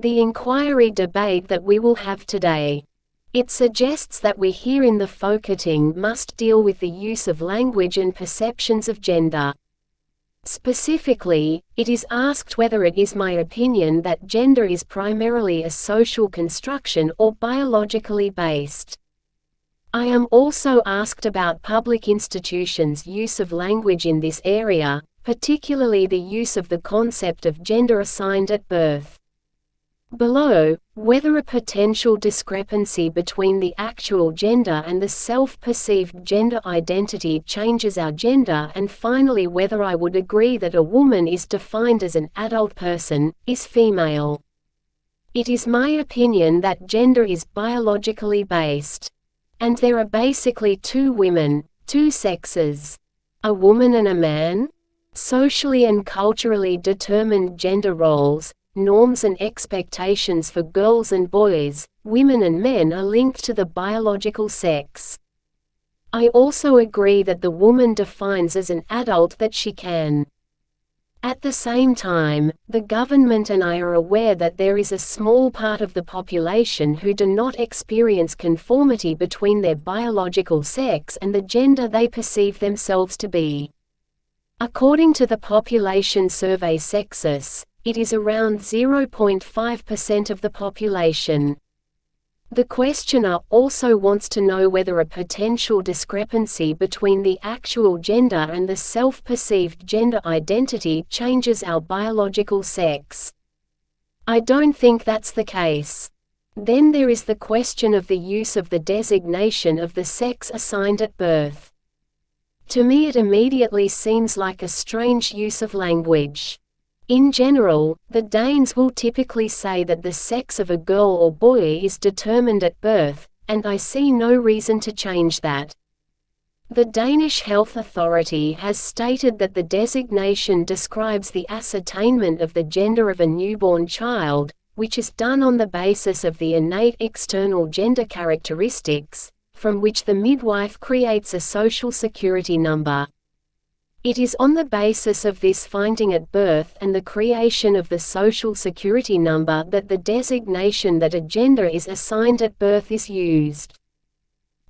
the inquiry debate that we will have today. It suggests that we here in the Folketing must deal with the use of language and perceptions of gender. Specifically, it is asked whether it is my opinion that gender is primarily a social construction or biologically based. I am also asked about public institutions' use of language in this area, particularly the use of the concept of gender assigned at birth. Below, whether a potential discrepancy between the actual gender and the self-perceived gender identity changes our gender, and finally whether I would agree that a woman is defined as an adult person, is female. It is my opinion that gender is biologically based. And there are basically two women, two sexes. A woman and a man? Socially and culturally determined gender roles, norms and expectations for girls and boys, women and men are linked to the biological sex. I also agree that the woman defines as an adult that she can. At the same time, the government and I are aware that there is a small part of the population who do not experience conformity between their biological sex and the gender they perceive themselves to be. According to the population survey Census, it is around 0.5% of the population. The questioner also wants to know whether a potential discrepancy between the actual gender and the self-perceived gender identity changes our biological sex. I don't think that's the case. Then there is the question of the use of the designation of the sex assigned at birth. To me it immediately seems like a strange use of language. In general, the Danes will typically say that the sex of a girl or boy is determined at birth, and I see no reason to change that. The Danish Health Authority has stated that the designation describes the ascertainment of the gender of a newborn child, which is done on the basis of the innate external gender characteristics, from which the midwife creates a social security number. It is on the basis of this finding at birth and the creation of the social security number that the designation that a gender is assigned at birth is used.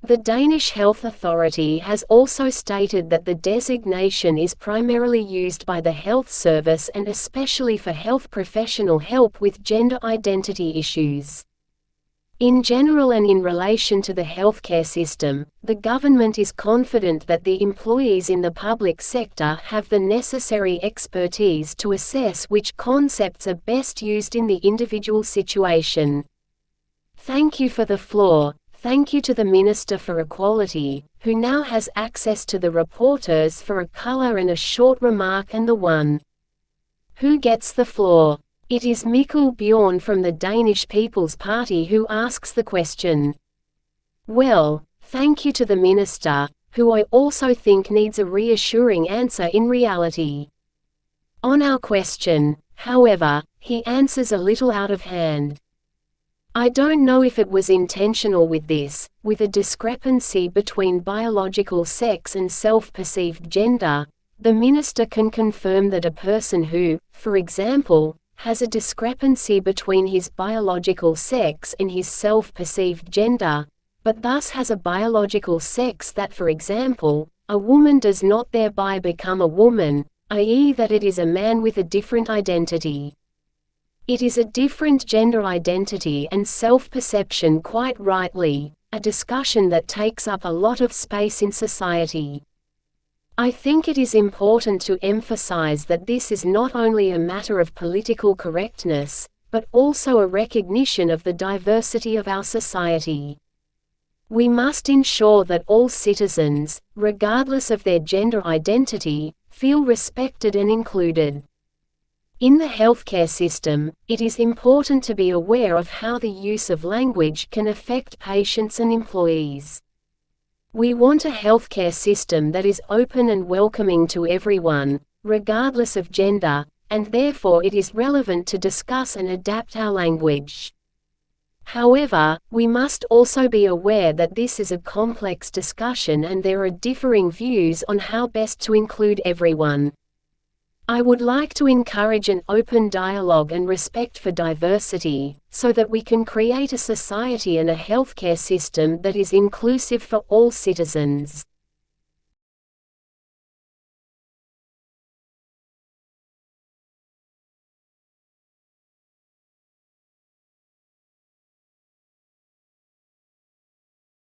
The Danish Health Authority has also stated that the designation is primarily used by the health service and especially for health professional help with gender identity issues. In general and in relation to the healthcare system, the government is confident that the employees in the public sector have the necessary expertise to assess which concepts are best used in the individual situation. Thank you for the floor. Thank you to the Minister for Equality, who now has access to the reporters for a color and a short remark, and the one who gets the floor. It is Mikkel Bjørn from the Danish People's Party who asks the question. Well, thank you to the Minister, who I also think needs a reassuring answer in reality. On our question, however, he answers a little out of hand. I don't know if it was intentional with a discrepancy between biological sex and self-perceived gender. The Minister can confirm that a person who, for example, has a discrepancy between his biological sex and his self-perceived gender, but thus has a biological sex that, for example, a woman does not thereby become a woman, i.e. that it is a man with a different identity. It is a different gender identity and self-perception, quite rightly, a discussion that takes up a lot of space in society. I think it is important to emphasize that this is not only a matter of political correctness, but also a recognition of the diversity of our society. We must ensure that all citizens, regardless of their gender identity, feel respected and included. In the healthcare system, it is important to be aware of how the use of language can affect patients and employees. We want a healthcare system that is open and welcoming to everyone, regardless of gender, and therefore it is relevant to discuss and adapt our language. However, we must also be aware that this is a complex discussion and there are differing views on how best to include everyone. I would like to encourage an open dialogue and respect for diversity, so that we can create a society and a healthcare system that is inclusive for all citizens.